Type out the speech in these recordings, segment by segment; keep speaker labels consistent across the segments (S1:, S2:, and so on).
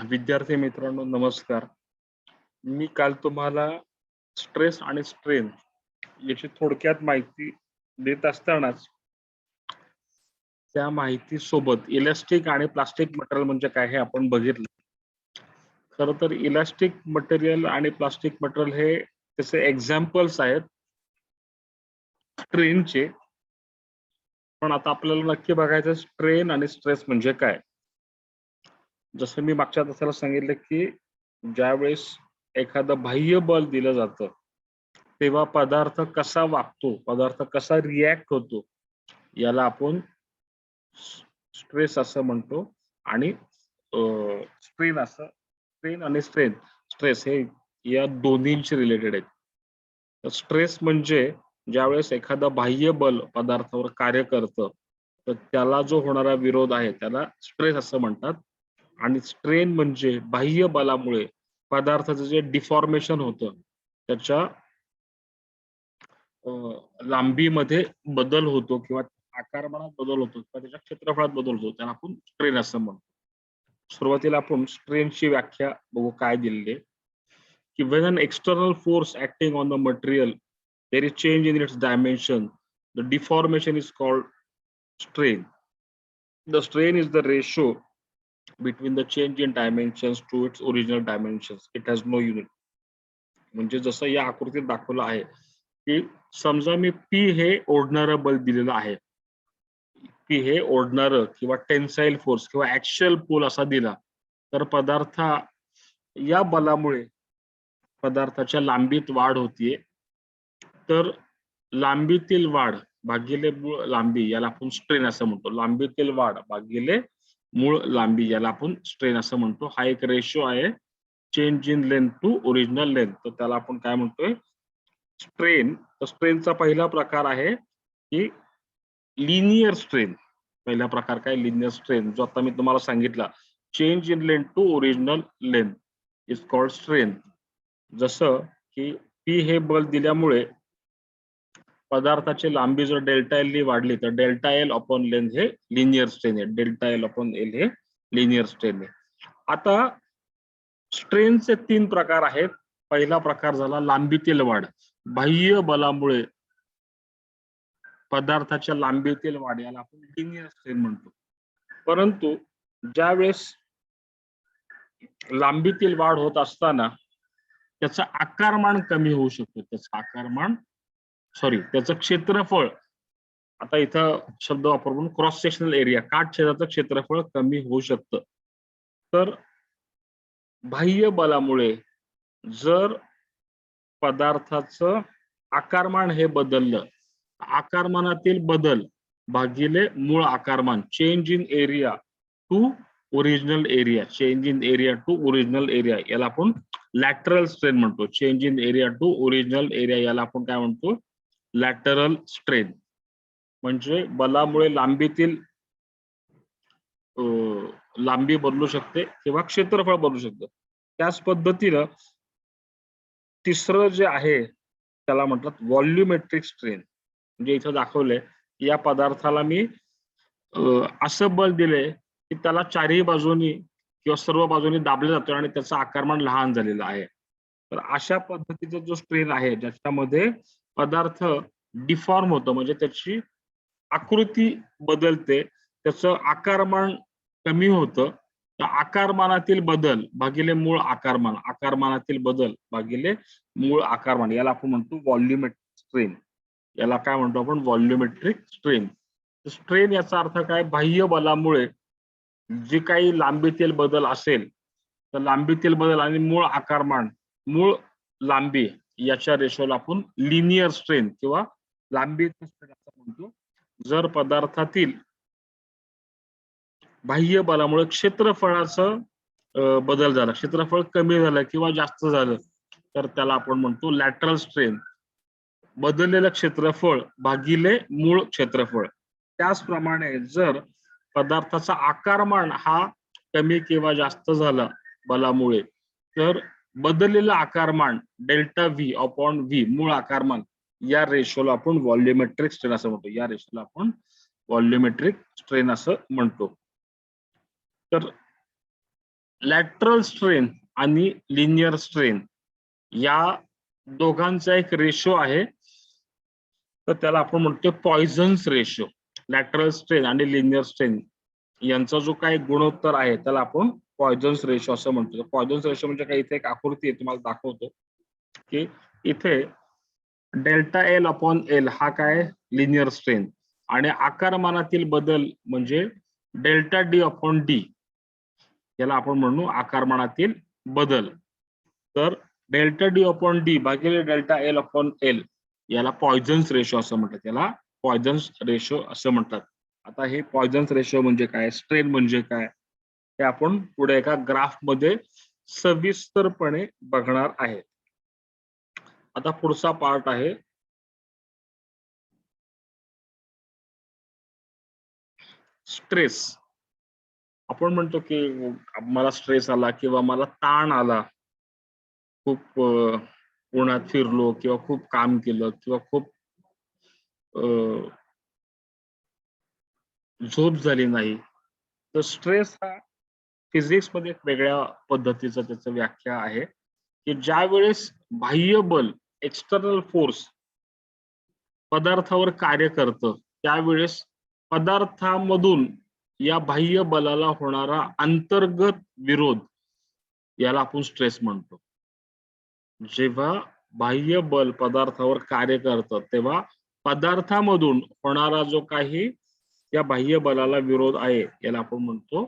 S1: विद्यार्थी मित्रांनो नमस्कार. मी काल तुम्हाला स्ट्रेस आणि स्ट्रेन याची थोडक्यात माहिती देत असतानाच त्या माहिती सोबत इलास्टिक आणि प्लास्टिक मटेरियल म्हणजे काय हे आपण बघितलं. खरं तर इलास्टिक मटेरियल आणि प्लास्टिक मटेरियल हे त्याचे एक्झाम्पल्स आहेत स्ट्रेनचे. पण आता आपल्याला नक्की बघायचं स्ट्रेन आणि स्ट्रेस म्हणजे काय. जसं मी मागच्या तासाला सांगितलं की ज्यावेळेस एखादं बाह्य बल दिलं जातं तेव्हा पदार्थ कसा वागतो, पदार्थ कसा रिॲक्ट होतो, याला आपण स्ट्रेस असं म्हणतो आणि स्ट्रेन आणि स्ट्रेस हे या दोन्हींशी रिलेटेड आहेत. तर स्ट्रेस म्हणजे ज्यावेळेस एखादं बाह्य बल पदार्थावर कार्य करतं तर त्याला जो होणारा विरोध आहे त्याला स्ट्रेस असं म्हणतात. आणि स्ट्रेन म्हणजे बाह्य बलामुळे पदार्थाचं जे डिफॉर्मेशन होतं त्याच्या लांबीमध्ये बदल होतो किंवा आकारमानात बदल होतो किंवा त्याच्या क्षेत्रफळात बदल होतो त्याला आपण स्ट्रेन असं म्हणतो. सुरुवातीला आपण स्ट्रेनची व्याख्या बघू काय दिलेली आहे की when an external force acting on the material there is change in its dimension the deformation is called strain. The strain is the ratio between the change in dimensions to its original dimensions. It has no unit. म्हणजे जसं या आकृतीत दाखवलं आहे की समजा मी P हे ओढणारं बल दिलेलं आहे. पी हे ओढणारं किंवा टेन्साईल फोर्स किंवा ऍक्शियल पुल असा दिला तर पदार्थ या बलामुळे पदार्थाच्या लांबीत वाढ होतीये. तर लांबीतील वाढ भागिले मूळ लांबी याला आपण स्ट्रेन असं म्हणतो. लांबीतील वाढ भागिले मूळ लांबी याला आपण स्ट्रेन असं म्हणतो. हा एक रेशो आहे change in length to original length. तर त्याला आपण काय म्हणतोय स्ट्रेन. तर स्ट्रेनचा पहिला प्रकार आहे की लिनियर स्ट्रेन. पहिला प्रकार काय लिनियर स्ट्रेन जो आता मी तुम्हाला सांगितला change in length to original length is called strain. जसं की पी हे बल दिल्यामुळे पदार्थाची लांबी जर डेल्टा एल नी वाढली तर डेल्टा एल अपॉन लेंथ हे लिनियर स्ट्रेन आहे. डेल्टा एल अपॉन एल हे लिनियर स्ट्रेन आहे. आता स्ट्रेनचे 3 प्रकार आहेत. पहिला प्रकार झाला लांबीतील वाढ. बाह्य बलामुळे पदार्थाच्या लांबीतील वाढ याला आपण लिनियर स्ट्रेन म्हणतो. परंतु ज्यावेळेस लांबीतील वाढ होत असताना त्याचं आकारमान कमी होऊ शकतो. त्याचं क्षेत्रफळ. आता इथं शब्द वापरून क्रॉस सेक्शनल एरिया काटछेदाचं क्षेत्रफळ कमी होऊ शकतं. तर बाह्य बलामुळे जर पदार्थाचं आकारमान हे बदललं आकारमानातील बदल भागिले मूळ आकारमान change in area to original area. Change in area to original area याला आपण लॅटरल स्ट्रेन म्हणतो. Change in area to original area याला आपण काय म्हणतो लॅटरल स्ट्रेन. म्हणजे बलामुळे लांबीतील लांबी बदलू शकते किंवा क्षेत्रफळ बदलू शकतं. त्याच पद्धतीनं तिसरं जे आहे त्याला म्हणतात व्हॉल्युमेट्रिक स्ट्रेन. म्हणजे इथं दाखवलंय या पदार्थाला मी असं बल दिले की त्याला चारही बाजूनी किंवा सर्व बाजूनी दाबलं जातं आणि त्याचं आकारमान लहान झालेलं आहे. तर अशा पद्धतीचा जो स्ट्रेन आहे ज्याच्यामध्ये पदार्थ डिफॉर्म होतो म्हणजे त्याची आकृती बदलते त्याचं आकारमान कमी होतं. तर आकारमानातील बदल भागिले मूळ आकारमान आकारमानातील बदल भागिले मूळ आकारमान याला आपण म्हणतो व्हॉल्युमेट्रिक स्ट्रेन. याला काय म्हणतो आपण व्हॉल्युमेट्रिक स्ट्रेन. स्ट्रेन याचा अर्थ काय बाह्य बलामुळे जे काही लांबीतील बदल असेल तर लांबीतील बदल आणि मूळ आकारमान मूळ लांबी याच्या रेशोला आपण लिनियर स्ट्रेन किंवा लांबीचं स्ट्रेन असं म्हणतो. जर पदार्थातील बाह्य बलामुळे क्षेत्रफळाचं बदल झाला क्षेत्रफळ कमी झालं किंवा जास्त झालं तर त्याला आपण म्हणतो लॅटरल स्ट्रेन. बदललेलं क्षेत्रफळ भागिले मूळ क्षेत्रफळ. त्याचप्रमाणे जर पदार्थाचा आकारमान हा कमी किंवा जास्त झाला बलामुळे तर बदललेलं आकारमान डेल्टा व्ही अपॉन व्ही मूळ आकारमान या रेशोला आपण व्हॉल्युमेट्रिक स्ट्रेन असं म्हणतो. या रेशोला आपण व्हॉल्युमेट्रिक स्ट्रेन असं म्हणतो. तर लॅटरल स्ट्रेन आणि लिनियर स्ट्रेन या दोघांचा एक रेशो आहे, तर त्याला आपण म्हणतो पॉइझन्स रेशो. लॅटरल स्ट्रेन आणि लिनियर स्ट्रेन यांचा जो काही गुणोत्तर आहे त्याला आपण पॉइझन्स रेशो असं म्हणतो. पॉइझन्स रेशो म्हणजे काय, इथे एक आकृती आहे तुम्हाला दाखवतो की इथे डेल्टा एल अपॉन एल हा काय लिनियर स्ट्रेन आणि आकारमानातील बदल म्हणजे डेल्टा डी अपॉन डी याला आपण म्हणू आकारमानातील बदल. तर डेल्टा डी अपॉन डी भागिले डेल्टा एल अपॉन एल याला पॉइझन्स रेशो असं म्हणतात, याला पॉइझन्स रेशो असं म्हणतात. आता हे पॉइझन्स रेशो म्हणजे काय, स्ट्रेन म्हणजे काय, हे आपण पुढे एका ग्राफ मध्ये सविस्तरपणे बघणार आहे. आता पुढचा पार्ट आहे स्ट्रेस. आपण म्हणतो की मला स्ट्रेस आला किंवा मला ताण आला, खूप उन्हात फिरलो किंवा खूप काम केलं किंवा खूप झोप झाली नाही, तर स्ट्रेस हा फिजिक्स मध्ये एक वेगळ्या पद्धतीचा त्याचं व्याख्या आहे की ज्या वेळेस बाह्य बल एक्सटर्नल फोर्स पदार्थावर कार्य करतं त्यावेळेस पदार्थामधून या बाह्य बलाला होणारा अंतर्गत विरोध याला आपण स्ट्रेस म्हणतो. जेव्हा बाह्य बल पदार्थावर कार्य करतं तेव्हा पदार्थामधून होणारा जो काही या बाह्य बलाला विरोध आहे याला आपण म्हणतो,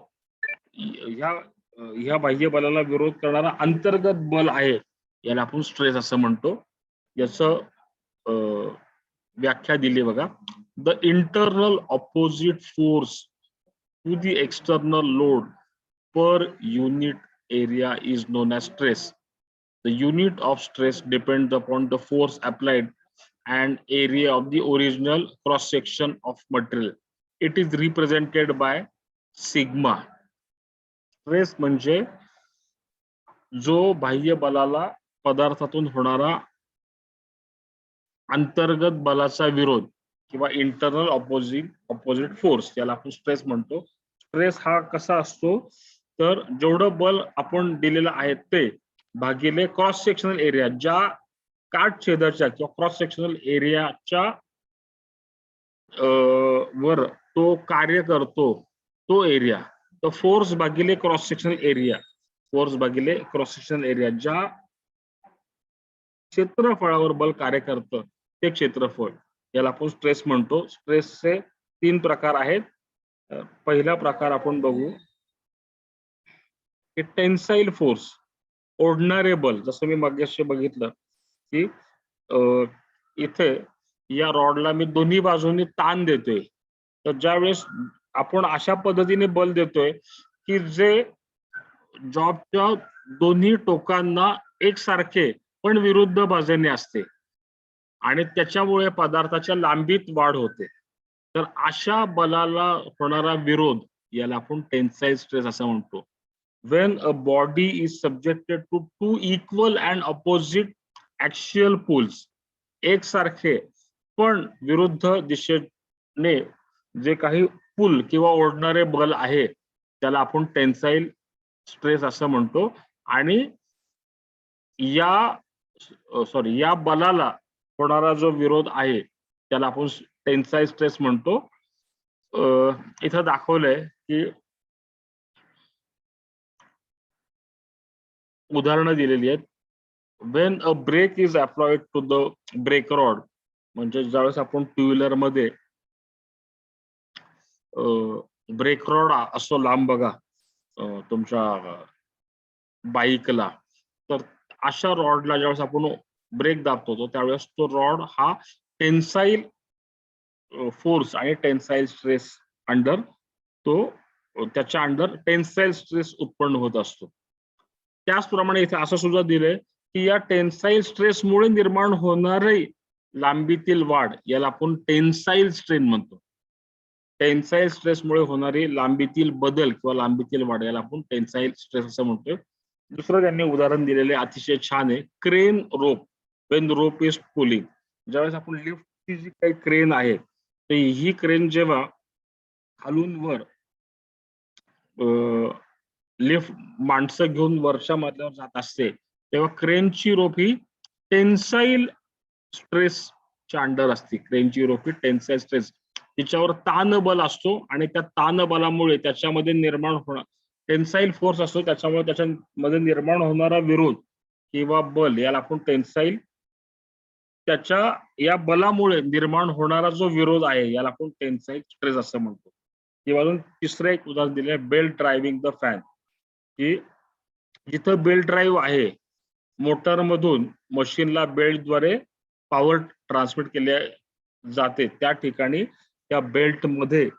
S1: ह्या बाह्य बलाला विरोध करणारा अंतर्गत बल आहे याला आपण स्ट्रेस असं म्हणतो. याचं व्याख्या दिली बघा. The internal opposite force to the external load per unit area is known as stress. The unit of stress depends upon the force applied and area of the original cross section of material. It is represented by sigma. Stress म्हणजे जो बाह्य बलाला पदार्थातून होणारा अंतर्गत बलाचा विरोध किंवा internal opposite force याला आपण स्ट्रेस म्हणतो. स्ट्रेस हा कसा असतो, तर जेवढं बल आपण दिलेलं आहे ते भागिले क्रॉस सेक्शनल एरिया, ज्या काटछेदाच्या किंवा क्रॉस सेक्शनल एरियाच्या वर तो कार्य करतो तो एरिया, तर फोर्स भागिले क्रॉस सेक्शनल एरिया, फोर्स भागिले क्रॉस सेक्शनल एरिया, ज्या क्षेत्रफळावर बल कार्य करतं ते क्षेत्रफळ याला आपण स्ट्रेस म्हणतो. स्ट्रेसचे 3 प्रकार आहेत. पहिला प्रकार आपण बघू की टेन्साईल फोर्स, ओढणारे बल. जसं मी मगाशी बघितलं की इथे या रॉडला मी दोन्ही बाजूनी ताण देतोय, तर ज्यावेळेस आपण अशा पद्धतीने बल देतोय की जे जॉबच्या दोन्ही टोकांना एकसारखे पण विरुद्ध बाजूने असते आणि त्याच्यामुळे पदार्थाच्या लांबीत वाढ होते, तर अशा बलाला होणारा विरोध याला आपण टेन्साईल स्ट्रेस असं म्हणतो. When a body is subjected to two equal and opposite axial pulls, एकसारखे पण विरुद्ध दिशेने जे काही पुल किंवा ओढणारे बल आहे त्याला आपण टेन्साईल स्ट्रेस असं म्हणतो. आणि या बलाला होणारा जो विरोध आहे त्याला आपण टेन्साईल स्ट्रेस म्हणतो. इथं दाखवलंय की उदाहरणं दिलेली आहेत. When a brake is applied to the brake rod, म्हणजे ज्यावेळेस आपण टू व्हीलर मध्ये ब्रेक रॉड असतो लांब बघा तुमच्या बाईकला, तर अशा रॉडला ज्यावेळेस आपण ब्रेक दाबतो त्यावेळेस तो रॉड हा टेन्साईल फोर्स आणि टेन्साईल स्ट्रेस अंडर त्याच्या अंडर टेन्साईल स्ट्रेस उत्पन्न होत असतो. त्याचप्रमाणे इथे असं सुद्धा दिलंय की या टेन्साईल स्ट्रेसमुळे निर्माण होणारी लांबीतील वाढ याला आपण टेन्साईल स्ट्रेन म्हणतो. टेन्साईल स्ट्रेसमुळे होणारी लांबीतील बदल किंवा लांबीतील वाढ याला आपण टेन्साईल स्ट्रेस असं म्हणतोय. दुसरं त्यांनी उदाहरण दिलेले अतिशय छान आहे, crane rope. Wien rope is pulling, ज्यावेळेस आपण लिफ्टची जी काही क्रेन आहे तर ही क्रेन जेव्हा खालून वर लिफ्ट माणसं घेऊन वरच्या मजल्यावर जात असते, तेव्हा क्रेनची रोप ही टेन्साईल स्ट्रेसच्या अंडर असते. क्रेनची रोप ही टेन्साईल स्ट्रेस, तिच्यावर ताण बल असतो आणि त्या ताण बलामुळे त्याच्यामध्ये निर्माण होणार टेन्साईल फोर्स असतो, त्याच्यामुळे त्याच्यामध्ये निर्माण होणारा विरोध किंवा बल याला आपण टेन्साईल, त्याच्या या बलामुळे निर्माण होणारा जो विरोध आहे याला आपण टेन्साईल स्ट्रेस असं म्हणतो. किंवा अजून तिसरं एक उदाहरण दिले बेल्ट ड्रायव्हिंग द फॅन, की जिथं बेल्ट ड्राईव्ह आहे, मोटर मधून मशीनला बेल्टद्वारे पॉवर ट्रान्समिट केले जाते, त्या ठिकाणी त्या बेल्ट मध्ये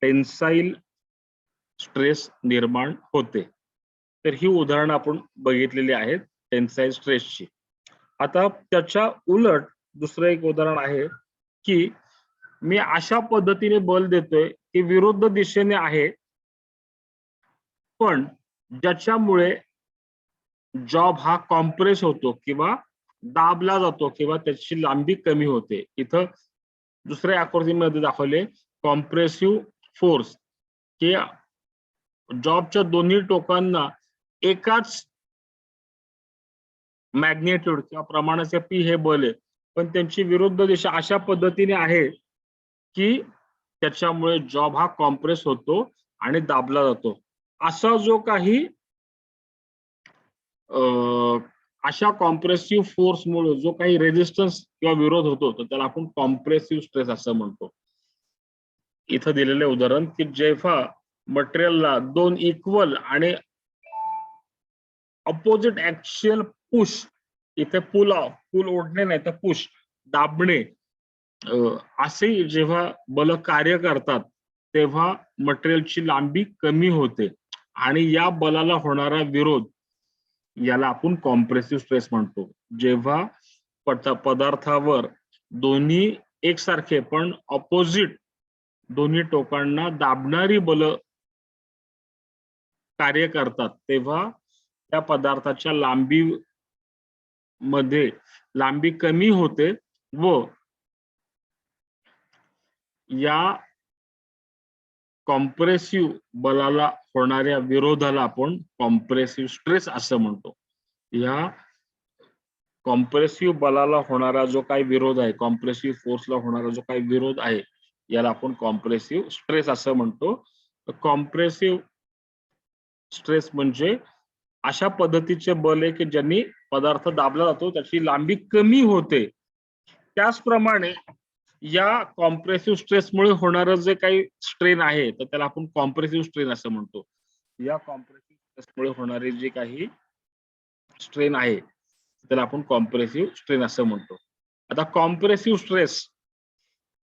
S1: टेन्साईल स्ट्रेस निर्माण होते. तर ही उदाहरणं आपण बघितलेली आहेत टेन्साईल स्ट्रेसची. आता त्याच्या उलट दुसरं एक उदाहरण आहे की मी अशा पद्धतीने बल देतोय की विरुद्ध दिशेने आहे, पण ज्याच्यामुळे जॉब हा कॉम्प्रेस होतो किंवा दाबला जातो किंवा त्याची लांबी कमी होते. इथं दुसऱ्या आकृतीमध्ये दाखवले कॉम्प्रेसिव्ह फोर्स, की जॉबच्या दोन्ही टोकांना एकाच मॅग्नेट्यूड किंवा प्रमाणाचे पी हे बल आहे, पण त्यांची विरुद्ध दिशा अशा पद्धतीने आहे की त्याच्यामुळे जॉब हा कॉम्प्रेस होतो आणि दाबला जातो. असा जो काही अशा कॉम्प्रेसिव्ह फोर्समुळे जो काही रेजिस्टन्स किंवा विरोध होतो, तर त्याला आपण कॉम्प्रेसिव्ह स्ट्रेस असं म्हणतो. इथं दिलेले उदाहरण की जेव्हा मटेरियलला दोन इक्वल आणि अपोजिट ऍक्सियल पुश, इथे पुल ओढणे नाही तर पुश दाबणे, असे जेव्हा बल कार्य करतात तेव्हा मटेरियलची लांबी कमी होते आणि या बलाला होणारा विरोध याला आपण कॉम्प्रेसिव्ह स्ट्रेस म्हणतो. जेव्हा पदार्थावर दोन्ही एकसारखे पण ऑपोजिट दोन्ही टोकांना दाबणारी बल कार्य करतात, तेव्हा त्या पदार्थाच्या लांबी कमी होते व या कॉम्प्रेसिव्ह बलाला होणाऱ्या विरोधाला आपण कॉम्प्रेसिव्ह स्ट्रेस असं म्हणतो. या कॉम्प्रेसिव्ह बलाला होणारा जो काही विरोध आहे, कॉम्प्रेसिव्ह फोर्सला होणारा जो काही विरोध आहे, याला आपण कॉम्प्रेसिव्ह स्ट्रेस असं म्हणतो. कॉम्प्रेसिव्ह स्ट्रेस म्हणजे अशा पद्धतीचे बल आहे की ज्यांनी पदार्थ दाबला जातो त्याची लांबी कमी होते. त्याचप्रमाणे या कॉम्प्रेसिव्ह स्ट्रेसमुळे होणारं जे काही स्ट्रेन आहे, तर त्याला आपण कॉम्प्रेसिव्ह स्ट्रेन असं म्हणतो. या कॉम्प्रेसिव्ह स्ट्रेसमुळे होणारे जे काही स्ट्रेन आहे त्याला आपण कॉम्प्रेसिव्ह स्ट्रेन असं म्हणतो. आता कॉम्प्रेसिव्ह स्ट्रेस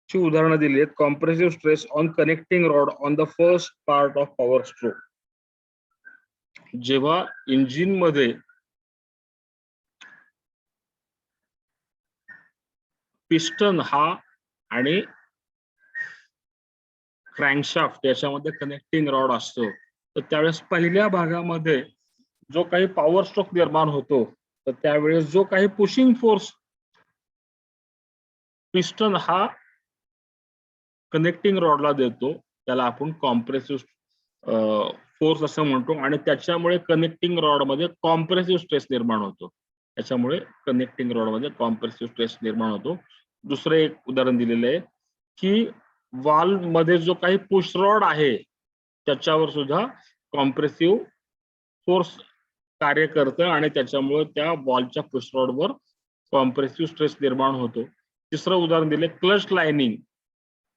S1: ची उदाहरणं दिली आहेत. Compressive stress on connecting rod on the first part of power stroke. जेव्हा इंजिन मध्ये पिस्टन हा आणि क्रँकशाफ्ट याच्यामध्ये कनेक्टिंग रॉड असतो, तर त्यावेळेस पहिल्या भागामध्ये जो काही पॉवर स्ट्रोक निर्माण होतो, तर त्यावेळेस जो काही पुशिंग फोर्स पिस्टन हा कनेक्टिंग रॉडला देतो त्याला आपण कॉम्प्रेसिव्ह फोर्स असं म्हणतो आणि त्याच्यामुळे कनेक्टिंग रॉड मध्ये कॉम्प्रेसिव्ह स्ट्रेस निर्माण होतो. त्याच्यामुळे कनेक्टिंग रॉड मध्ये कॉम्प्रेसिव्ह स्ट्रेस निर्माण होतो. दुसरं एक उदाहरण दिलेलं आहे की वाल्व मध्ये जो काही पुश रॉड आहे त्याच्यावर सुद्धा कॉम्प्रेसिव्ह फोर्स कार्य करतं आणि त्याच्यामुळे त्या वॉलच्या पुश रॉडवर कॉम्प्रेसिव्ह स्ट्रेस निर्माण होतो. तिसरं उदाहरण दिले क्लच लाइनिंग,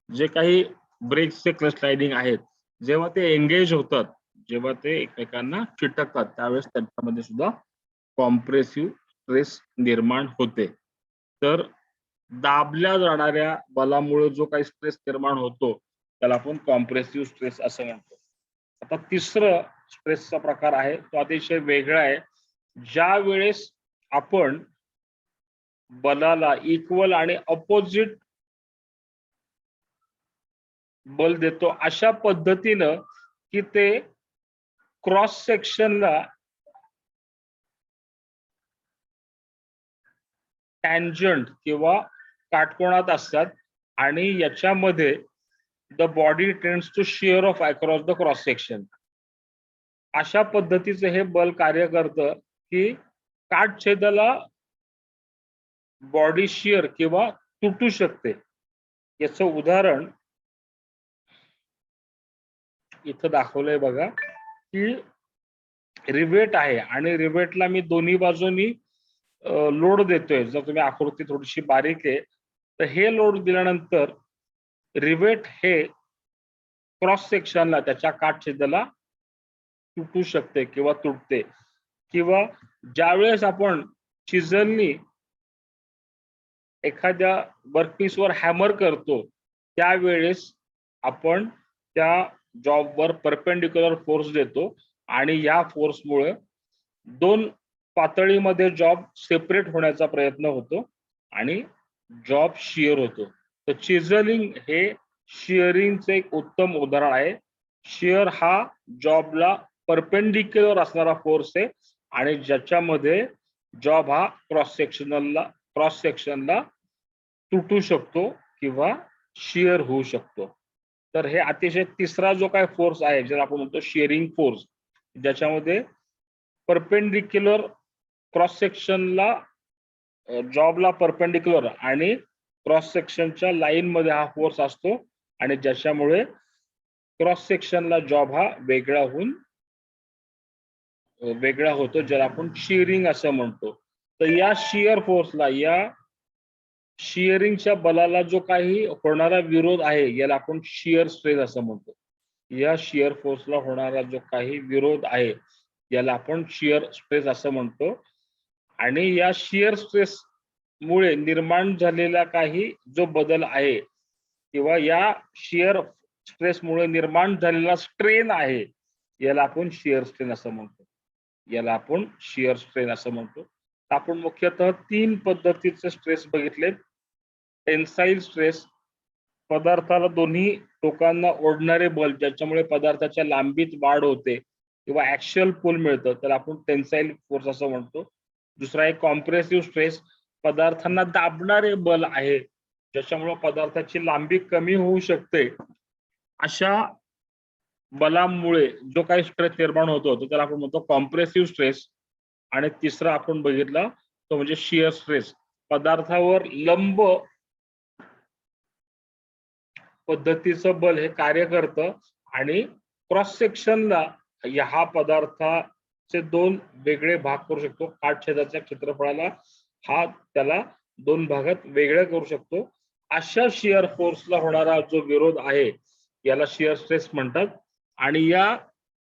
S1: जे काही ब्रेक्सचे क्लच लाइनिंग आहेत, जेव्हा ते एंगेज होतात, जेव्हा ते एकमेकांना चिटकतात, त्यावेळेस त्यांच्यामध्ये सुद्धा कॉम्प्रेसिव्ह स्ट्रेस निर्माण होते. तर दाबल्या जाणाऱ्या बलामुळे जो काही स्ट्रेस निर्माण होतो त्याला आपण कॉम्प्रेसिव्ह स्ट्रेस असं म्हणतो. आता तिसरं स्ट्रेसचा प्रकार आहे तो अतिशय वेगळा आहे. ज्या वेळेस आपण बलाला इक्वल आणि अपोजिट बल देतो अशा पद्धतीनं की ते क्रॉस सेक्शनला टँजंट किंवा काटकोनात असतात आणि याच्यामध्ये the body tends to shear off across the cross section. अशा पद्धतीचे हे बल कार्य करतं की काटछेदाला बॉडी शिअर किंवा तुटू शकते. याचं उदाहरण इथं दाखवलंय बघा, की रिवेट आहे आणि रिवेटला मी दोन्ही बाजूनी लोड देतोय. जर तुम्ही आकृती थोडीशी बारीक आहे तर हे लोड दिल्यानंतर रिवेट हे क्रॉस सेक्शनला त्याच्या काटछेदाला तुटू शकते किंवा तुटते. किंवा ज्यावेळेस आपण चिजलनी एखाद्या वर्कपीसवर हॅमर करतो त्यावेळेस आपण त्या जॉबवर परपेंडिक्युलर फोर्स देतो आणि या फोर्समुळे दोन पातळीमध्ये जॉब सेपरेट होण्याचा प्रयत्न होतो आणि जॉब शिअर होतो. तर चिझलिंग हे शिअरिंगचे एक उत्तम उदाहरण आहे. शिअर हा जॉबला परपेंडिक्युलर असणारा फोर्स आहे आणि ज्याच्यामध्ये जॉब हा क्रॉस सेक्शनला तुटू शकतो किंवा शिअर होऊ शकतो. तर हे अतिशय तिसरा जो काय फोर्स आहे ज्याला आपण म्हणतो शिअरिंग फोर्स, ज्याच्यामध्ये परपेंडिक्युलर क्रॉस सेक्शनला जॉबला परपेंडिक्युलर आणि क्रॉस सेक्शनच्या लाईन मध्ये हा फोर्स असतो आणि ज्याच्यामुळे क्रॉस सेक्शनला जॉब हा वेगळा होतो, ज्याला आपण शिअरिंग असं म्हणतो. तर या शिअर फोर्सला, या शिअरिंगच्या बलाला जो काही होणारा विरोध आहे याला आपण शिअर स्ट्रेस असं म्हणतो. या शिअर फोर्सला होणारा जो काही विरोध आहे याला आपण शिअर स्ट्रेस असं म्हणतो. आणि या शिअर स्ट्रेस मुळे निर्माण झालेला काही जो बदल आहे किंवा या शिअर स्ट्रेसमुळे निर्माण झालेला स्ट्रेन आहे याला आपण शिअर स्ट्रेन असं म्हणतो. आपण मुख्यतः 3 पद्धतीचे स्ट्रेस बघितले. टेन्साईल स्ट्रेस, पदार्थाला दोन्ही टोकांना ओढणारे बल ज्याच्यामुळे पदार्थाच्या लांबीत वाढ होते किंवा ऍक्सियल पुल मिळतं तर आपण टेन्साईल फोर्स असं म्हणतो. दुसरा एक कॉम्प्रेसिव्ह स्ट्रेस, पदार्थांना दाबणारे बल आहे ज्याच्यामुळे पदार्थाची लांबी कमी होऊ शकते. अशा बलामुळे जो काही स्ट्रेस निर्माण होतो तो त्याला आपण म्हणतो कॉम्प्रेसिव्ह स्ट्रेस. आणि तिसरा आपण बघितला तो म्हणजे शिअर स्ट्रेस, पदार्थावर लंब पद्धतीचं बल हे कार्य करतं आणि क्रॉस सेक्शनला ह्या पदार्थाचे दोन वेगळे भाग करू शकतो. काटछेदाच्या क्षेत्रफळाला हा त्याला दोन भागात वेगळे करू शकतो. अशा शिअर फोर्सला होणारा जो विरोध आहे याला शिअर स्ट्रेस म्हणतात. आणि या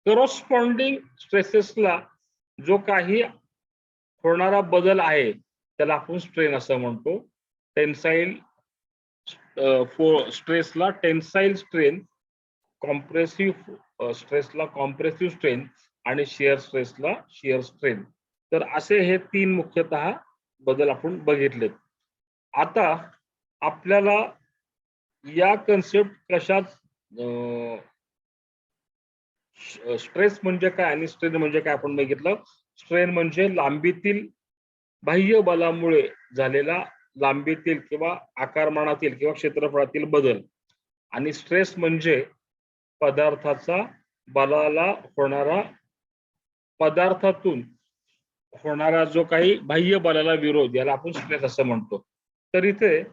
S1: करॉस्पॉन्डिंग स्ट्रेसेसला जो काही होणारा बदल आहे त्याला आपण स्ट्रेन असं म्हणतो. टेन्साईल स्ट्रेसला टेन्साईल स्ट्रेन, कॉम्प्रेसिव्ह स्ट्रेसला कॉम्प्रेसिव्ह स्ट्रेन आणि शिअर स्ट्रेसला शिअर स्ट्रेन. तर असे हे 3 मुख्यतः बदल आपण बघितलेत. आता आपल्याला या कन्सेप्ट कशात स्ट्रेस म्हणजे काय आणि स्ट्रेन म्हणजे काय आपण बघितलं. स्ट्रेन म्हणजे लांबीतील बाह्य बलामुळे झालेला लांबीतील किंवा आकारमानातील किंवा क्षेत्रफळातील बदल आणि स्ट्रेस म्हणजे पदार्थाचा बलाला होणारा, पदार्थातून होणारा जो काही बाह्य बलाला विरोध याला आपण स्ट्रेस असं म्हणतो. तर इथे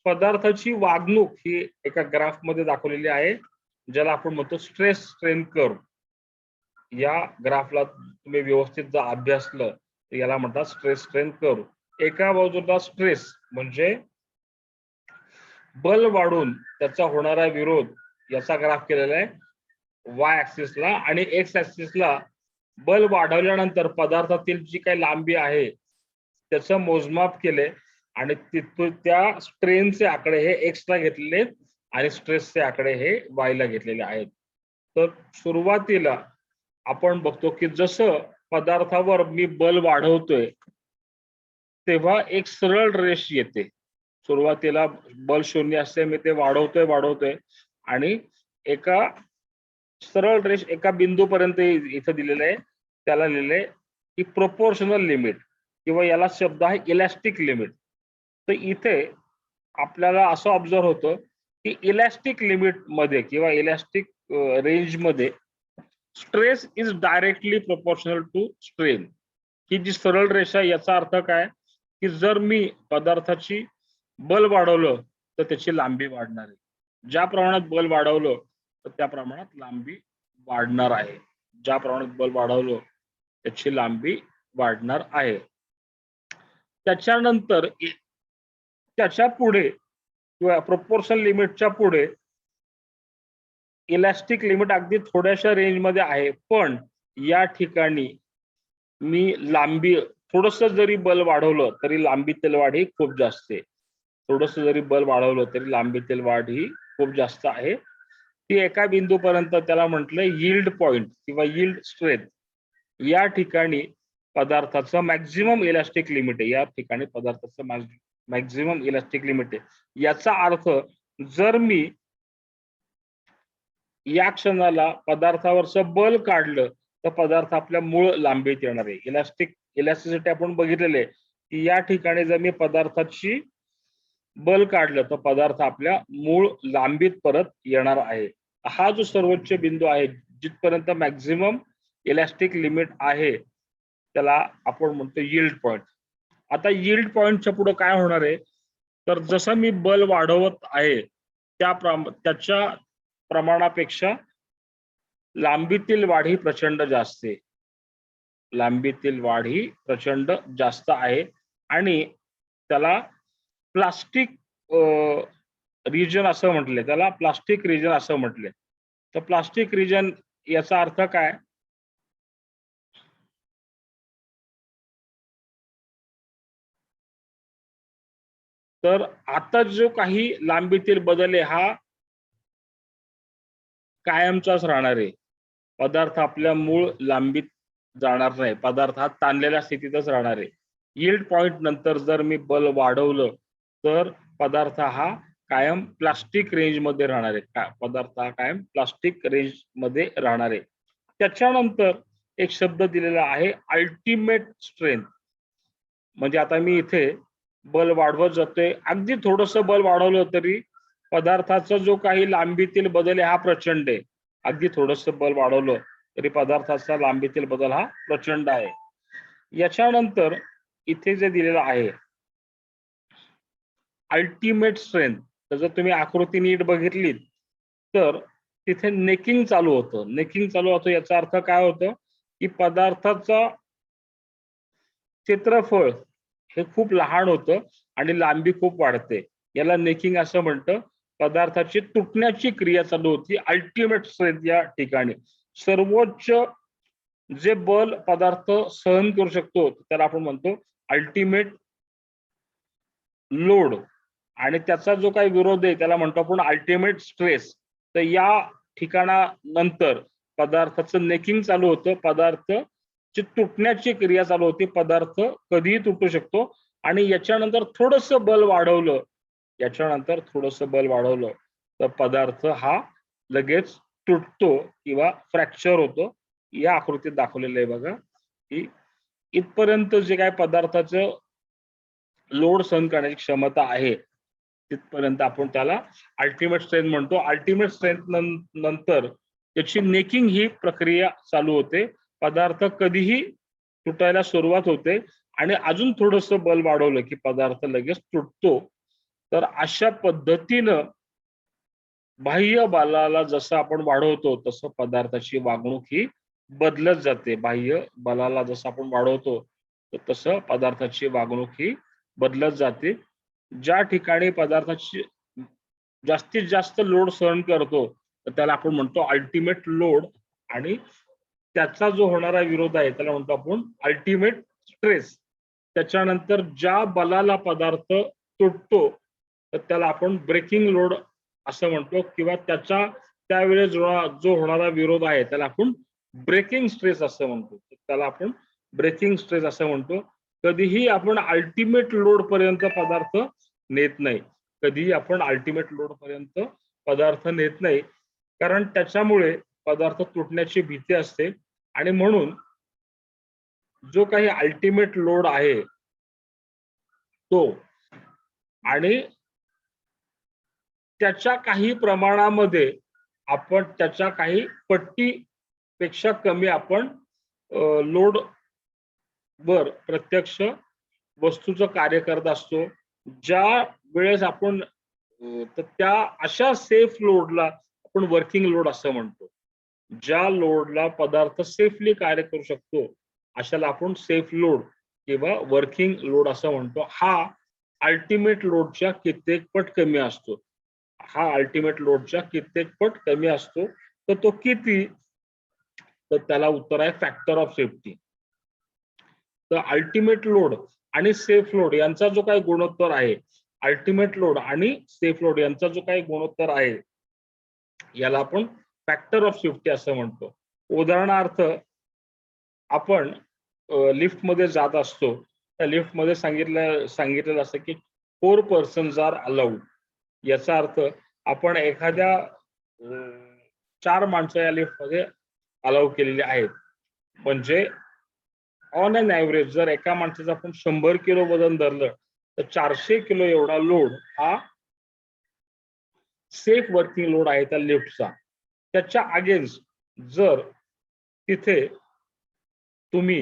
S1: पदार्थाची वागणूक ही एका ग्राफ मध्ये दाखवलेली आहे ज्याला आपण म्हणतो स्ट्रेस स्ट्रेन कर्व. या ग्राफला तुम्ही व्यवस्थित जर अभ्यासलं तर याला म्हणतात स्ट्रेस स्ट्रेन कर्व. एका बाजूला स्ट्रेस म्हणजे बल वाढून त्याचा होणारा विरोध याचा ग्राफ केलेला आहे वाय ऍक्सिसला आणि एक्स ऍक्सिसला बल वाढवल्यानंतर पदार्थातील जी काही लांबी आहे त्याचं मोजमाप केले आणि तिथून त्या स्ट्रेनचे आकडे हे एक्स ला घेतलेले आणि स्ट्रेसचे आकडे हे वाय ला घेतलेले आहेत. तर सुरुवातीला आपण बघतो की जसं पदार्थावर मी बल वाढवतोय तेव्हा एक सरळ रेष येते. सुरुवातीला बल 0 असते, मी ते वाढवतोय आणि एका सरळ रेष एका बिंदूपर्यंत इथं दिलेलं आहे त्याला लिहिलंय की प्रोपोर्शनल लिमिट किंवा याला शब्द आहे इलॅस्टिक लिमिट. तर इथे आपल्याला असं ऑब्झर्व होतं की इलॅस्टिक लिमिट मध्ये किंवा इलॅस्टिक रेंज मध्ये stress is directly proportional to strain. ही जी सरळ रेषा, याचा अर्थ काय की जर मी पदार्थाची बल वाढवलं तर त्याची लांबी वाढणार आहे. ज्या प्रमाणात बल वाढवलं तर त्या प्रमाणात लांबी वाढणार आहे. ज्या प्रमाणात बल वाढवलं त्याची लांबी वाढणार आहे. त्याच्यानंतर त्याच्या पुढे किंवा प्रोपोर्शनल लिमिटच्या पुढे इलास्टिक लिमिट अगदी थोड्याशा रेंजमध्ये आहे, पण या ठिकाणी मी लांबी थोडस जरी बल वाढवलं तरी लांबीतील वाढ ही खूप जास्त आहे. थोडस जरी बल वाढवलं तरी लांबीतील वाढ ही खूप जास्त आहे. ती एका बिंदूपर्यंत, त्याला म्हटलंय यील्ड पॉइंट किंवा यील्ड स्ट्रेंथ. या ठिकाणी पदार्थाचं मॅक्झिमम इलास्टिक लिमिट आहे. या ठिकाणी पदार्थाचं मॅक्झिमम इलास्टिक लिमिट आहे. याचा अर्थ जर मी या क्षणाला पदार्थावरचं बल काढलं तर पदार्थ आपल्या मूळ लांबीत येणार आहे. इलास्टिसिटी आपण बघितलेले आहे की या ठिकाणी जर मी पदार्थाची बल काढलं तर पदार्थ आपल्या मूळ लांबीत परत येणार आहे. हा जो सर्वोच्च बिंदू आहे, जिथपर्यंत मॅक्झिमम इलास्टिक लिमिट आहे, त्याला आपण म्हणतो यील्ड पॉइंट. आता यील्ड पॉइंटच्या पुढे काय होणार आहे, तर जसं मी बल वाढवत आहे त्याच्या प्रमाणापेक्षा लांबीतील वाढ ही प्रचंड जास्त आहे. लांबीतील वाढ ही प्रचंड जास्त आहे आणि त्याला प्लास्टिक रिजन असं म्हटले, त्याला प्लास्टिक रिजन असं म्हटले. तर प्लास्टिक रिजन याचा अर्थ काय, तर आता जो काही लांबीतील बदल आहे हा कायमचाच राहणार आहे. पदार्थ आपल्या मूळ लांबीत जाणार नाही. पदार्थ हा ताणलेल्या स्थितीतच राहणार आहे. यील्ड पॉइंट नंतर जर मी बल वाढवलं तर पदार्थ हा कायम प्लास्टिक रेंज मध्ये राहणार आहे. पदार्थ हा कायम प्लास्टिक रेंज मध्ये राहणार आहे. त्याच्यानंतर एक शब्द दिलेला आहे अल्टिमेट स्ट्रेंथ. म्हणजे आता मी इथे बल वाढवत जातोय, अगदी थोडस बल वाढवलं तरी पदार्थाचा जो काही लांबीतील बदल आहे हा प्रचंड आहे. अगदी थोडस बल वाढवलं तरी पदार्थाचा लांबीतील बदल हा प्रचंड आहे. याच्यानंतर इथे जे दिलेलं आहे अल्टिमेट स्ट्रेंथ, तर जर तुम्ही आकृती नीट बघितली तर तिथे नेकिंग चालू होतं. नेकिंग चालू होतं याचा अर्थ काय होतं की पदार्थाचा क्षेत्रफळ हे खूप लहान होतं आणि लांबी खूप वाढते. याला नेकिंग असं म्हणतं. पदार्थाची तुटण्याची क्रिया चालू होती. अल्टिमेट स्ट्रेंथ या ठिकाणी सर्वोच्च जे बल पदार्थ सहन करू शकतो त्याला आपण म्हणतो अल्टिमेट लोड, आणि त्याचा जो काही विरोध आहे त्याला म्हणतो आपण अल्टिमेट स्ट्रेस. तर या ठिकाणानंतर पदार्थाचं नेकिंग चालू होतं. पदार्थ ची तुटण्याची क्रिया चालू होती. पदार्थ कधीही तुटू शकतो आणि याच्यानंतर थोडस बल वाढवलं, तर पदार्थ हा लगेच तुटतो किंवा फ्रॅक्चर होतो. या आकृतीत दाखवलेलं आहे बघा की इथपर्यंत जे काय पदार्थाचं लोड सहन करण्याची क्षमता आहे तिथपर्यंत आपण त्याला अल्टिमेट स्ट्रेंथ म्हणतो. अल्टिमेट स्ट्रेंथ नंतर त्याची नेकिंग ही प्रक्रिया चालू होते. पदार्थ कधीही तुटायला सुरुवात होते आणि अजून थोडस बल वाढवलं की पदार्थ लगेच तुटतो. तर अशा पद्धतीनं बाह्य बलाला जसं आपण वाढवतो तसं पदार्थाची वागणूक ही बदलत जाते. बाह्य बलाला जसं आपण वाढवतो तर तसं पदार्थाची वागणूक ही बदलत जाते. ज्या ठिकाणी पदार्थाची जास्तीत जास्त लोड सहन करतो तर त्याला आपण म्हणतो अल्टिमेट लोड, आणि त्याचा जो होणारा विरोध आहे त्याला म्हणतो आपण अल्टिमेट स्ट्रेस. त्याच्यानंतर ज्या बलाला पदार्थ तुटतो तर त्याला आपण ब्रेकिंग लोड असं म्हणतो, किंवा त्यावेळेस जो होणारा विरोध आहे त्याला आपण ब्रेकिंग स्ट्रेस असं म्हणतो. त्याला आपण ब्रेकिंग स्ट्रेस असं म्हणतो. कधीही आपण अल्टिमेट लोड पर्यंत पदार्थ नेत नाही. कधीही आपण अल्टिमेट लोड पर्यंत पदार्थ नेत नाही, कारण त्याच्यामुळे पदार्थ तुटण्याची भीती असते. आणि म्हणून जो काही अल्टिमेट लोड आहे तो, आणि त्याच्या काही प्रमाणामध्ये आपण त्याच्या काही पट्टी पेक्षा कमी आपण लोड वर प्रत्यक्ष वस्तूचं कार्य करत असतो. ज्या वेळेस आपण तर त्या अशा सेफ लोडला आपण वर्किंग लोड असं म्हणतो. ज्या लोडला पदार्थ सेफली कार्य करू शकतो अशाला आपण सेफ लोड किंवा वर्किंग लोड असं म्हणतो. हा अल्टिमेट लोडच्या कित्येक पट कमी असतो. हा अल्टिमेट लोडच्या कित्येक पट कमी असतो. तर तो किती? तर त्याला उत्तर आहे फॅक्टर ऑफ सेफ्टी. तर अल्टिमेट लोड आणि सेफ लोड यांचा जो काही गुणोत्तर आहे, अल्टिमेट लोड आणि सेफ लोड यांचा जो काही गुणोत्तर आहे याला आपण फॅक्टर ऑफ सेफ्टी असं म्हणतो. उदाहरणार्थ आपण लिफ्टमध्ये जात असतो, त्या लिफ्टमध्ये सांगितलेलं असतं की 4 पर्सन्स आर अलाउड. याचा अर्थ आपण एखाद्या 4 माणसं या लिफ्टमध्ये अलाउ केलेली आहेत. म्हणजे ऑन अन ॲव्हरेज जर एका माणसाचं आपण 100 किलो वजन धरलं तर 400 किलो एवढा लोड हा सेफ वर्किंग लोड आहे त्या लिफ्टचा. त्याच्या अगेन्स्ट जर तिथे तुम्ही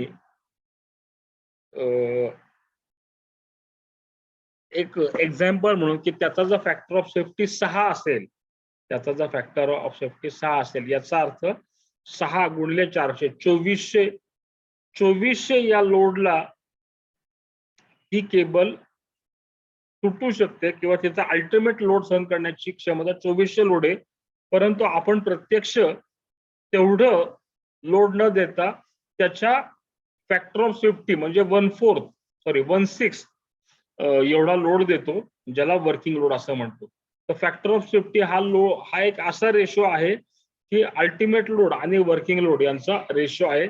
S1: एक एक्झाम्पल म्हणून की त्याचा जर फॅक्टर ऑफ सेफ्टी 6 असेल, त्याचा जर फॅक्टर ऑफ सेफ्टी 6 असेल, याचा अर्थ 6 गुणिले 400 2400 या लोडला ही केबल तुटू शकते किंवा त्याचा अल्टिमेट लोड सहन करण्याची क्षमता 2400 लोड आहे. परंतु आपण प्रत्यक्ष तेवढं लोड न देता त्याच्या फॅक्टर ऑफ सेफ्टी म्हणजे 1/6 एवढा लोड देतो, ज्याला वर्किंग लोड असं म्हणतो. तर फॅक्टर ऑफ सेफ्टी हा एक असा रेशो आहे की अल्टिमेट लोड आणि वर्किंग लोड यांचा रेशो आहे.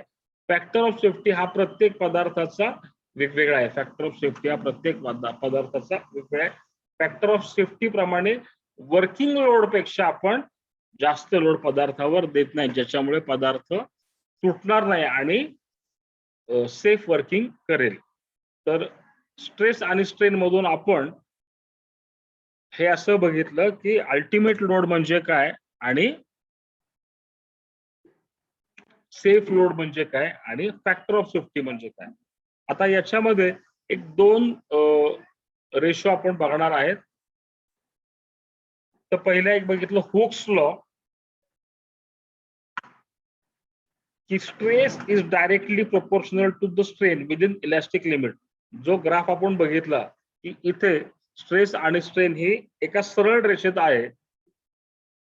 S1: फॅक्टर ऑफ सेफ्टी हा प्रत्येक पदार्थाचा वेगवेगळा आहे. फॅक्टर ऑफ सेफ्टी हा प्रत्येक पदार्थाचा वेगवेगळा आहे. फॅक्टर ऑफ सेफ्टी प्रमाणे वर्किंग लोड पेक्षा आपण जास्त लोड पदार्थावर देत नाही, ज्याच्यामुळे पदार्थ तुटणार नाही आणि सेफ वर्किंग करेल. तर स्ट्रेस आणि स्ट्रेन मधून आपण हे असं बघितलं की अल्टिमेट लोड म्हणजे काय आणि सेफ लोड म्हणजे काय आणि फॅक्टर ऑफ सेफ्टी म्हणजे काय. आता याच्यामध्ये एक 2 रेशो आपण बघणार आहेत. तर पहिला एक बघितलं हुक्स लॉ की stress is directly proportional to the strain within elastic limit. जो ग्राफ आपण बघितला की इथे स्ट्रेस आणि स्ट्रेन ही एका सरळ रेषेत आहे.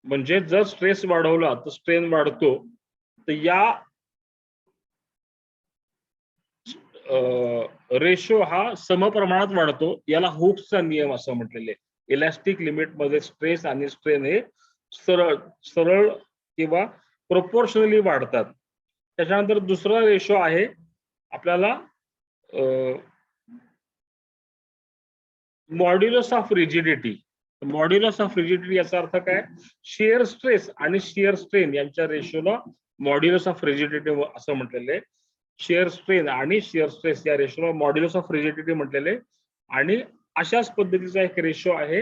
S1: म्हणजे जर स्ट्रेस वाढवला तर स्ट्रेन वाढतो. तर या रेशो हा समप्रमाणात वाढतो. याला हुक्सचा नियम असं म्हटलेले. इलास्टिक लिमिट मध्ये स्ट्रेस आणि स्ट्रेन हे सरळ किंवा प्रोपोर्शनली वाढतात. त्याच्यानंतर दुसरा रेशो आहे आपल्याला modulus of rigidity. Modulus of rigidity याचा अर्थ काय? शिअर स्ट्रेस आणि शिअर स्ट्रेन यांच्या रेशोला मॉड्युलस ऑफ रिजिडिटी असं म्हटलेले. शिअर स्ट्रेन आणि शिअर स्ट्रेस या रेशोला मॉड्युलस ऑफ रिजिडिटी म्हटलेले. आणि अशाच पद्धतीचा एक रेशो आहे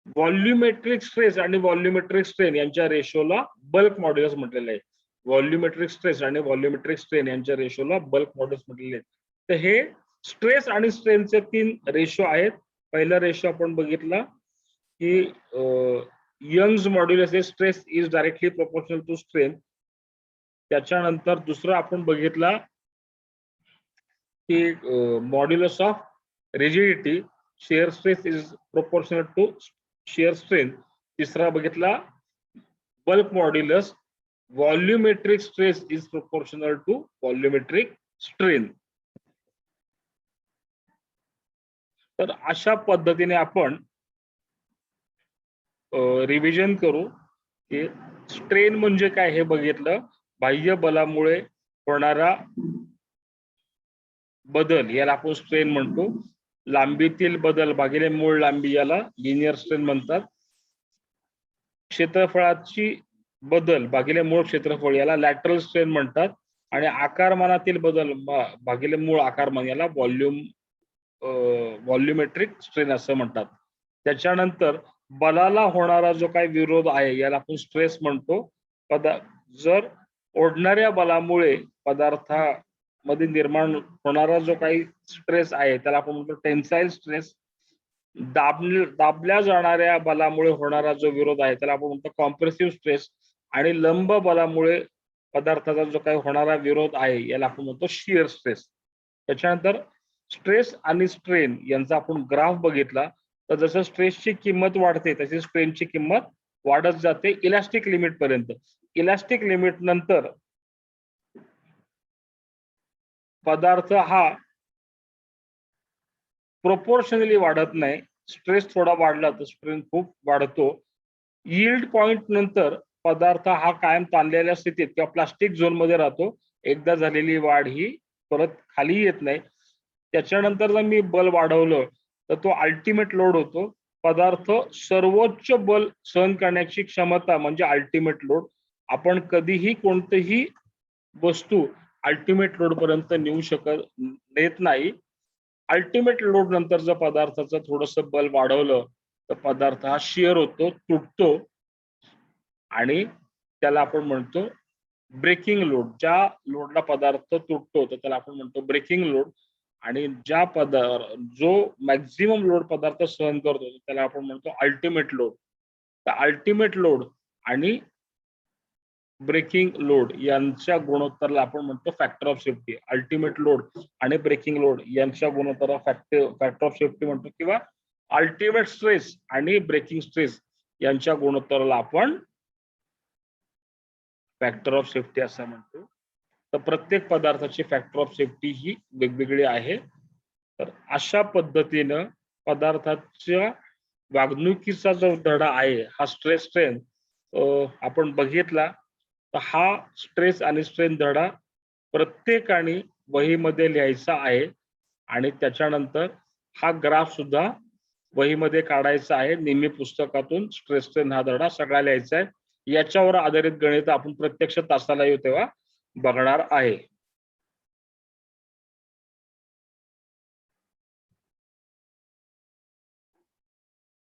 S1: व्हॉल्युमेट्रिक स्ट्रेस आणि व्हॉल्युमेट्रिक स्ट्रेन यांच्या रेशोला बल्क मॉड्युलस म्हटलेलं आहे. व्हॉल्युमेट्रिक स्ट्रेस आणि व्हॉल्युमेट्रिक स्ट्रेन यांच्या रेशोला बल्क मॉड्युलस म्हटलेले. तर हे स्ट्रेस आणि स्ट्रेनचे 3 रेशो आहेत. पहिला रेशो आपण बघितला की यंग्स मॉड्युलस हे stress is directly proportional to strain. त्याच्यानंतर दुसरा आपण बघितला की modulus of rigidity shear stress is proportional to shear strain. तिसरा बघितला bulk modulus volumetric stress is proportional to volumetric strain. तर अशा पद्धतीने आपण रिव्हिजन करू की स्ट्रेन म्हणजे काय हे बघितलं. बाह्य बलामुळे होणारा बदल याला आपण स्ट्रेन म्हणतो. लांबीतील बदल भागिले मूळ लांबी याला लिनियर स्ट्रेन म्हणतात. क्षेत्रफळाची बदल भागिले मूळ क्षेत्रफळ याला लॅटरल स्ट्रेन म्हणतात. आणि आकारमानातील बदल भागिले मूळ आकारमान याला व्हॉल्युमेट्रिक स्ट्रेन असं म्हणतात. त्याच्यानंतर बलाला होणारा जो काही विरोध आहे याला आपण स्ट्रेस म्हणतो. जर ओढणाऱ्या बलामुळे पदार्थामध्ये निर्माण होणारा जो काही स्ट्रेस आहे त्याला आपण म्हणतो टेन्साईल स्ट्रेस. दाबल्या जाणाऱ्या बलामुळे होणारा जो विरोध आहे त्याला आपण म्हणतो कॉम्प्रेसिव्ह स्ट्रेस. आणि लंब बलामुळे पदार्थाचा जो काही होणारा विरोध आहे याला आपण म्हणतो शिअर स्ट्रेस. त्याच्यानंतर स्ट्रेस आणि स्ट्रेन यांचा आपण ग्राफ बघितला तर जसं स्ट्रेसची किंमत वाढते तशी स्ट्रेनची किंमत वाढत जाते इलास्टिक लिमिट पर्यंत. इलास्टिक लिमिट नंतर पदार्थ हा प्रोपोर्शनली वाढत नाही. स्ट्रेस थोडा वाढला तर स्ट्रेन खूप वाढतो. यील्ड पॉइंट नंतर पदार्थ हा कायम ताणलेल्या स्थितीत किंवा प्लास्टिक झोन मध्ये राहतो. एकदा झालेली वाढ ही परत खाली येत नाही. त्याच्यानंतर जर मी बल वाढवलं तर तो अल्टिमेट लोड होतो. पदार्थ सर्वोच्च बल सहन करण्याची क्षमता म्हणजे अल्टिमेट लोड. आपण कधीही कोणतीही वस्तू अल्टिमेट लोड पर्यंत नेत नाही. अल्टिमेट लोड नंतर जर पदार्थाचं थोडस बल वाढवलं तर पदार्थ हा शिअर होतो, तुटतो आणि त्याला आपण म्हणतो ब्रेकिंग लोड. ज्या लोडला पदार्थ तुटतो तर त्याला आपण म्हणतो ब्रेकिंग लोड. आणि जो मॅक्झिमम लोड पदार्थ सहन करतो त्याला आपण म्हणतो अल्टिमेट लोड. तर अल्टिमेट लोड आणि ब्रेकिंग लोड यांच्या गुणोत्तराला आपण म्हणतो factor of safety. Ultimate load आणि ब्रेकिंग लोड यांच्या गुणोत्तराला फॅक्टर ऑफ सेफ्टी म्हणतो किंवा अल्टिमेट स्ट्रेस आणि ब्रेकिंग स्ट्रेस यांच्या गुणोत्तराला आपण फॅक्टर ऑफ सेफ्टी असं म्हणतो. तर प्रत्येक पदार्थाची फॅक्टर ऑफ सेफ्टी ही वेगवेगळी आहे. तर अशा पद्धतीनं पदार्थाच्या वागणुकीचा जो धडा आहे हा स्ट्रेस स्ट्रेन आपण बघितला. तर हा स्ट्रेस आणि स्ट्रेन धडा प्रत्येकाने वहीमध्ये लिहायचा आहे आणि त्याच्यानंतर हा ग्राफ सुद्धा वहीमध्ये काढायचा आहे. नेहमी पुस्तकातून स्ट्रेस स्ट्रेन हा धडा सगळा लिहायचा आहे. याच्यावर आधारित गणित आपण प्रत्यक्ष तासाला येऊ तेव्हा बघणार आहे.